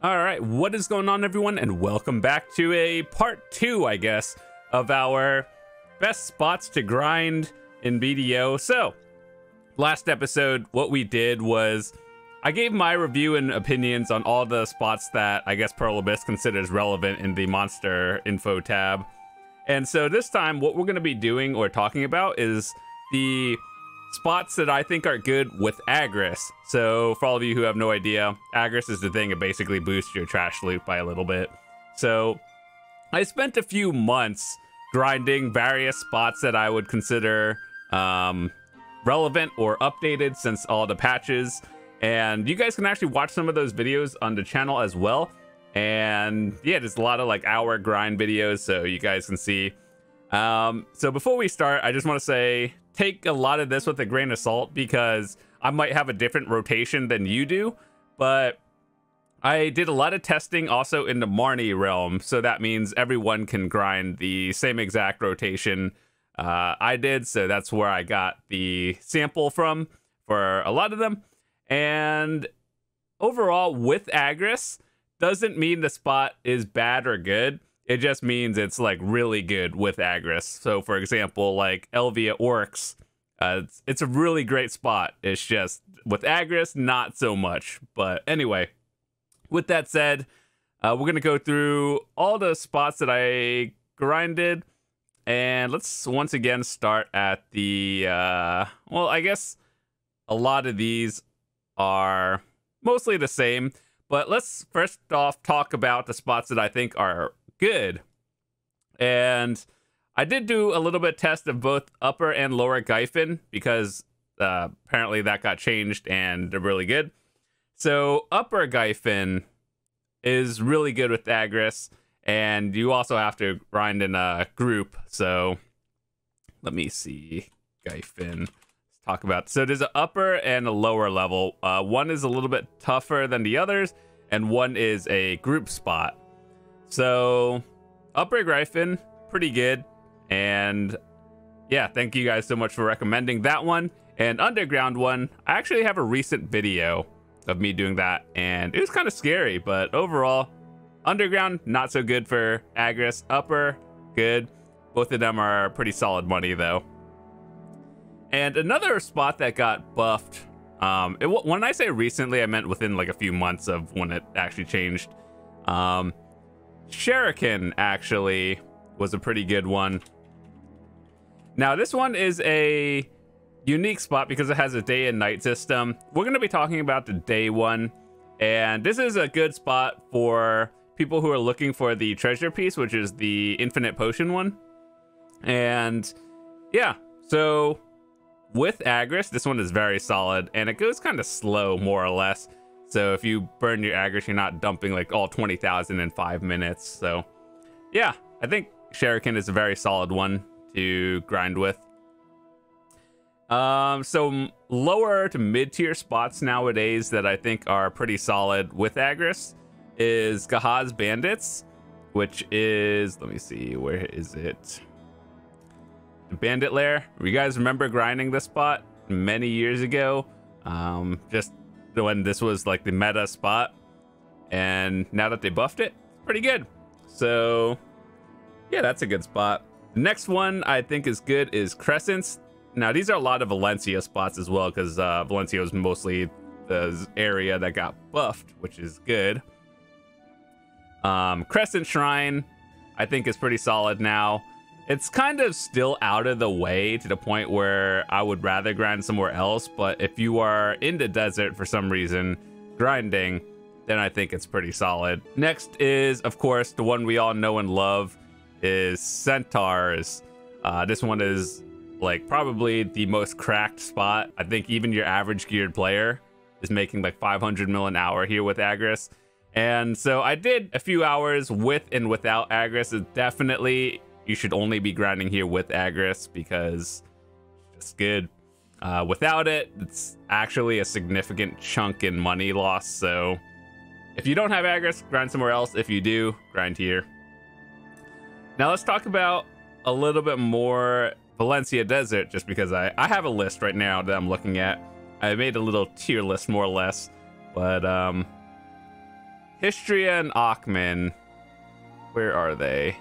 All right, what is going on, everyone, and welcome back to a part 2, I guess, of our best spots to grind in BDO. So, last episode, what we did was I gave my review and opinions on all the spots that I guess Pearl Abyss considers relevant in the monster info tab. And so this time, what we're going to be doing or talking about is the spots that I think are good with Agris. So for all of you who have no idea, Agris is the thing that basically boosts your trash loot by a little bit. So I spent a few months grinding various spots that I would consider relevant or updated since all the patches. And you guys can actually watch some of those videos on the channel as well. And yeah, there's a lot of like hour grind videos, so you guys can see. So before we start, I just want to say, take a lot of this with a grain of salt because I might have a different rotation than you do, but I did a lot of testing also in the Marnie realm, so that means everyone can grind the same exact rotation I did, so that's where I got the sample from for a lot of them. And overall, with Agris, doesn't mean the spot is bad or good. It just means it's like really good with Agris. So for example, like Elvia Orcs, it's a really great spot. It's just with Agris, not so much. But anyway, with that said, we're going to go through all the spots that I grinded. And let's once again start at the, well, I guess a lot of these are mostly the same. But let's first off talk about the spots that I think are good. And I did do a little bit test of both upper and lower Gyfin because apparently that got changed and they're really good. So upper Gyfin is really good with Agris, and you also have to grind in a group. So let me see, Gyfin. Let's talk about. So there's an upper and a lower level. One is a little bit tougher than the others, and one is a group spot. So upper Gyfin, pretty good. And yeah, thank you guys so much for recommending that one. And underground one, I actually have a recent video of me doing that, and it was kind of scary, but overall, underground, not so good for Agris. Upper, good. Both of them are pretty solid money though. And another spot that got buffed, when I say recently, I meant within like a few months of when it actually changed. Shuriken actually was a pretty good one. Now this one is a unique spot because it has a day and night system. We're going to be talking about the day one, and this is a good spot for people who are looking for the treasure piece, which is the infinite potion one. And yeah, so with Agris, this one is very solid, and it goes kind of slow, more or less. So if you burn your Agris, you're not dumping like all 20,000 in 5 minutes. So yeah, I think Shuriken is a very solid one to grind with. So lower to mid-tier spots nowadays that I think are pretty solid with Agris is Kaha's Bandits, which is, let me see, where is it? Bandit Lair. You guys remember grinding this spot many years ago? Just when this was like the meta spot, and now that they buffed it, it's pretty good. So yeah, that's a good spot. The next one I think is good is Crescents. Now these are a lot of Valencia spots as well, because Valencia was mostly the area that got buffed, which is good. Crescent Shrine I think is pretty solid now. It's kind of still out of the way to the point where I would rather grind somewhere else, but if you are in the desert for some reason grinding, then I think it's pretty solid. Next is, of course, the one we all know and love is Centaurs. This one is like probably the most cracked spot. I think even your average geared player is making like 500 mil an hour here with Agris. And so I did a few hours with and without Agris. It's definitely, you should only be grinding here with Agris because it's just good. Without it, it's actually a significant chunk in money loss. So if you don't have Agris, grind somewhere else. If you do, grind here. Now let's talk about a little bit more Valencia Desert, just because I have a list right now that I'm looking at. I made a little tier list more or less, but Histria and Akhman. Where are they?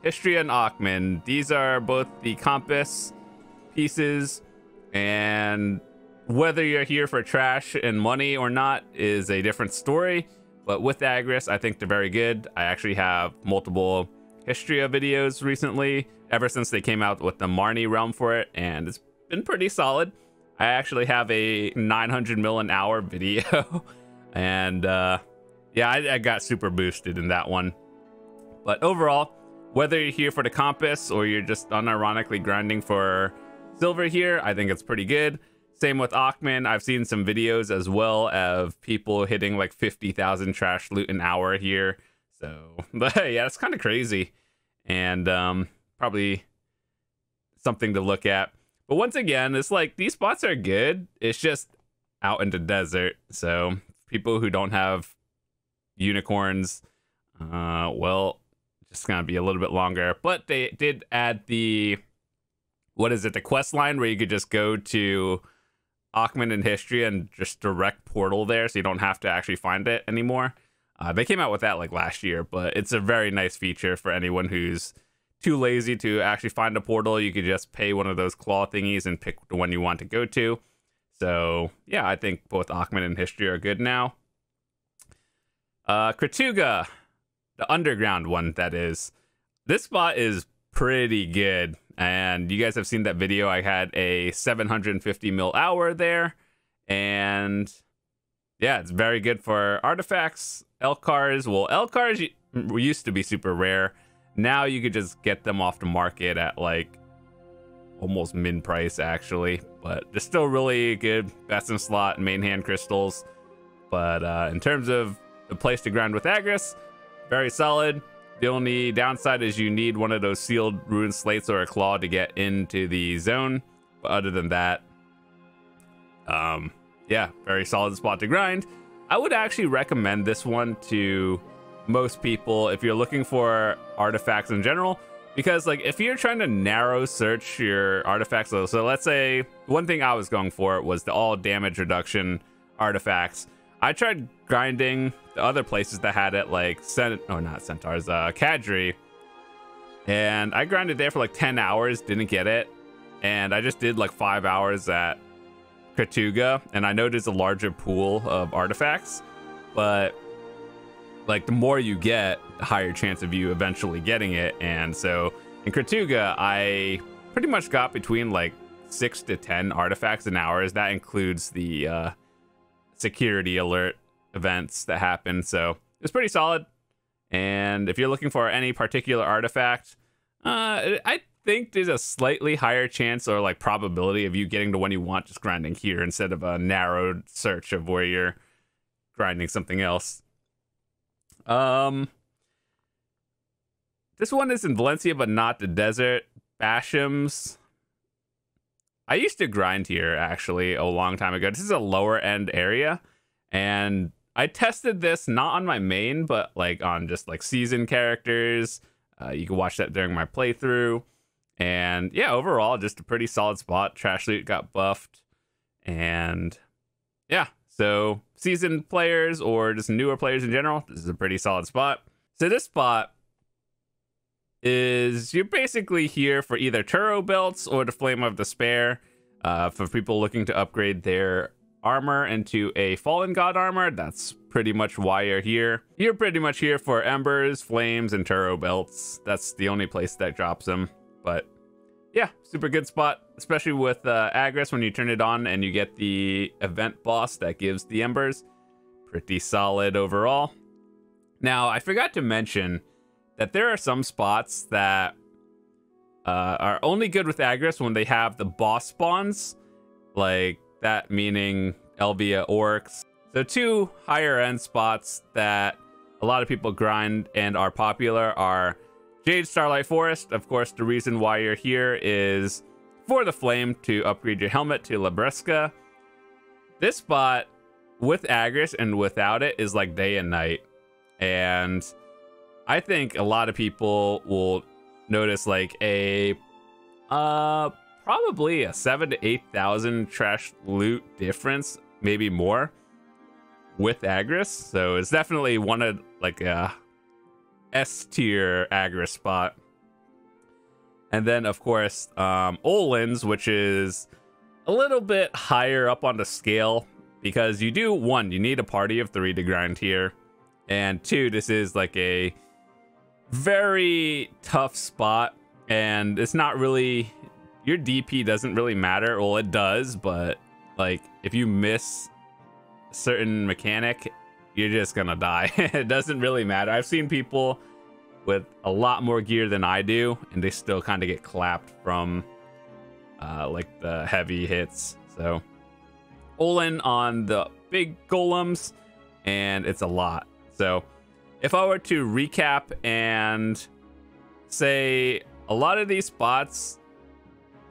Histria and Akhman. These are both the compass pieces, and whether you're here for trash and money or not is a different story. But with Agris, I think they're very good. I actually have multiple Histria videos recently, ever since they came out with the Marnie realm for it, and it's been pretty solid. I actually have a 900 mil an hour video, and yeah, I got super boosted in that one. But overall, whether you're here for the compass or you're just unironically grinding for silver here, I think it's pretty good. Same with Akhman. I've seen some videos as well of people hitting like 50,000 trash loot an hour here. So, but yeah, it's kind of crazy, and probably something to look at. But once again, it's like these spots are good. It's just out in the desert. So people who don't have unicorns, well, just gonna be a little bit longer. But they did add the, what is it, the quest line where you could just go to Akhman and Histria and just direct portal there, so you don't have to actually find it anymore. They came out with that like last year, but it's a very nice feature for anyone who's too lazy to actually find a portal. You could just pay one of those claw thingies and pick the one you want to go to. So yeah, I think both Akhman and Histria are good now. Kratuga, the underground one, that is. This spot is pretty good, and you guys have seen that video. I had a 750 mil hour there, and yeah, it's very good for artifacts. Elcars, well, Elcars used to be super rare. Now you could just get them off the market at like almost min price actually, but they're still really good. Best in slot, main hand crystals. But in terms of the place to grind with Agris, very solid. The only downside is you need one of those sealed rune slates or a claw to get into the zone. But other than that, yeah, very solid spot to grind. I would actually recommend this one to most people if you're looking for artifacts in general, because like if you're trying to narrow search your artifacts, so let's say one thing I was going for was the all damage reduction artifacts. I tried grinding the other places that had it, like Centaurs, Kadri, and I grinded there for like 10 hours, didn't get it, and I just did like 5 hours at Kratuga, and I know there's a larger pool of artifacts, but like the more you get, the higher chance of you eventually getting it. And so in Kratuga, I pretty much got between like 6 to 10 artifacts an hour. That includes the security alert events that happen. So it's pretty solid. And if you're looking for any particular artifact, I think there's a slightly higher chance or like probability of you getting the one you want just grinding here instead of a narrowed search of where you're grinding something else. This one is in Valencia, but not the desert. Bashams. I used to grind here actually a long time ago. This is a lower end area, and I tested this not on my main, but like on just like season characters. You can watch that during my playthrough. And yeah, overall, just a pretty solid spot. Trash loot got buffed. And yeah, so seasoned players or just newer players in general, this is a pretty solid spot. So this spot is, you're basically here for either Turo belts or the Flame of Despair. For people looking to upgrade their armor into a Fallen God armor, that's pretty much why you're here. You're pretty much here for Embers, Flames, and Turo belts. That's the only place that drops them. But yeah, super good spot, especially with Agris when you turn it on and you get the event boss that gives the Embers. Pretty solid overall. Now, I forgot to mention that there are some spots that are only good with Agris when they have the boss spawns, like that meaning Elvia Orcs. So two higher end spots that a lot of people grind and are popular are Jade Starlight Forest. Of course, the reason why you're here is for the flame to upgrade your helmet to Labresca. This spot with Agris and without it is like day and night. And I think a lot of people will notice like a probably a 7,000 to 8,000 trash loot difference, maybe more, with Agris, so it's definitely one of like a S tier Agris spot. And then of course Olin's, which is a little bit higher up on the scale, because you do, one, you need a party of 3 to grind here, and 2, this is like a very tough spot, and it's not really, your DP doesn't really matter. Well, it does, but like if you miss a certain mechanic, you're just gonna die. It doesn't really matter. I've seen people with a lot more gear than I do, and they still kind of get clapped from like the heavy hits. So Olin on the big golems, and it's a lot. So if I were to recap and say a lot of these spots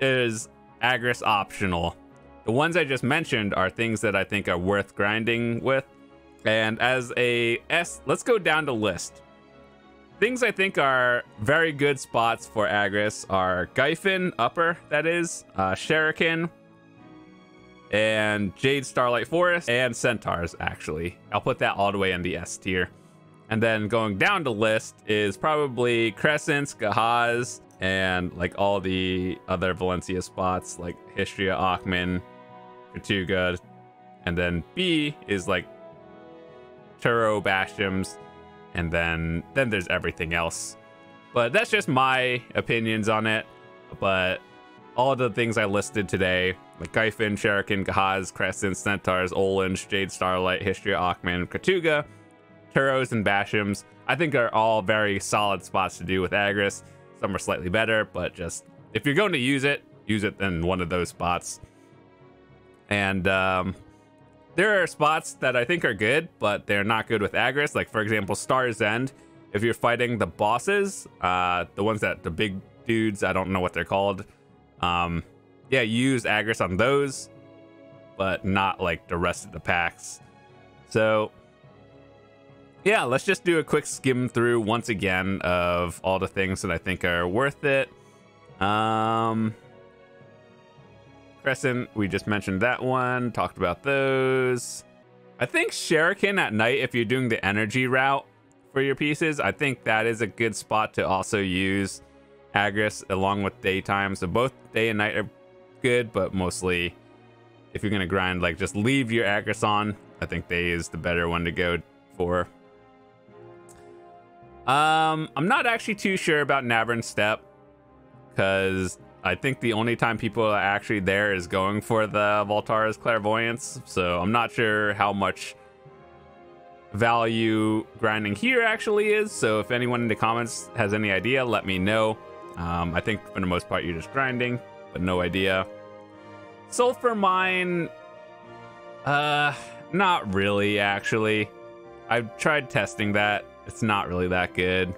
is Agris optional. The ones I just mentioned are things that I think are worth grinding with. And as a S, let's go down the list. Things I think are very good spots for Agris are Gyfin, upper, that is, Shuriken, and Jade Starlight Forest, and Centaurs, actually. I'll put that all the way in the S tier. And then going down the list is probably Crescents, Kahas, and like all the other Valencia spots like Histria, Akhman, Kratuga. And then B is like Turo, Bastions, and then there's everything else. But that's just my opinions on it. But all the things I listed today, like Gyfin, Shuriken, Kahas, Crescents, Centaurs, Olins, Jade Starlight, Histria, Akhman, Kratuga, Turos, and Bastions, I think are all very solid spots to do with Agris. Some are slightly better, but just if you're going to use it in one of those spots. And there are spots that I think are good, but they're not good with Agris. Like, for example, Star's End. If you're fighting the bosses, the ones that, the big dudes, I don't know what they're called. Yeah, use Agris on those, but not like the rest of the packs. So yeah, let's just do a quick skim through once again of all the things that I think are worth it. Crescent, we just mentioned that one, talked about those. I think Shuriken at night, if you're doing the energy route for your pieces, I think that is a good spot to also use Agris along with daytime. So both day and night are good, but mostly if you're gonna grind, like, just leave your Agris on. I think day is the better one to go for. I'm not actually too sure about Navern Step, because I think the only time people are actually there is going for the Voltara's Clairvoyance, so I'm not sure how much value grinding here actually is. So if anyone in the comments has any idea, let me know. I think for the most part you're just grinding, but no idea. Sulfur Mine, not really actually. I've tried testing that. It's not really that good.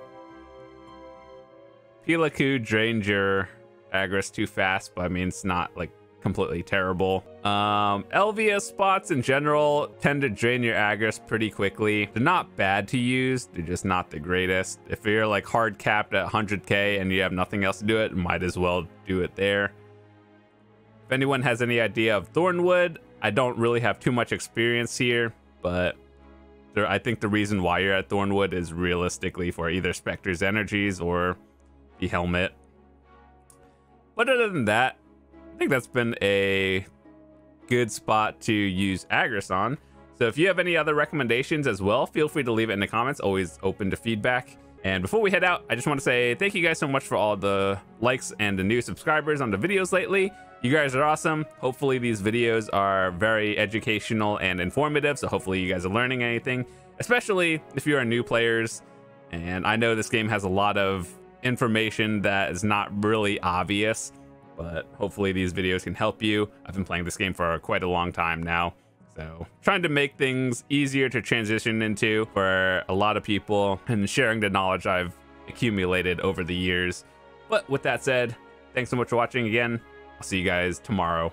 Pilaku drained your Agris too fast, but I mean, it's not like completely terrible. Elvia spots in general tend to drain your Agris pretty quickly. They're not bad to use, they're just not the greatest. If you're like hard capped at 100k and you have nothing else to do it, might as well do it there. If anyone has any idea of Thornwood, I don't really have too much experience here, but I think the reason why you're at Thornwood is realistically for either Spectre's energies or the helmet. But other than that, I think that's been a good spot to use Agris on. So if you have any other recommendations as well, feel free to leave it in the comments. Always open to feedback. And before we head out, I just want to say thank you guys so much for all the likes and the new subscribers on the videos lately. You guys are awesome. Hopefully these videos are very educational and informative, so hopefully you guys are learning anything, especially if you are new players. And I know this game has a lot of information that is not really obvious, but hopefully these videos can help you. I've been playing this game for quite a long time now, so trying to make things easier to transition into for a lot of people and sharing the knowledge I've accumulated over the years. But with that said, thanks so much for watching again. I'll see you guys tomorrow.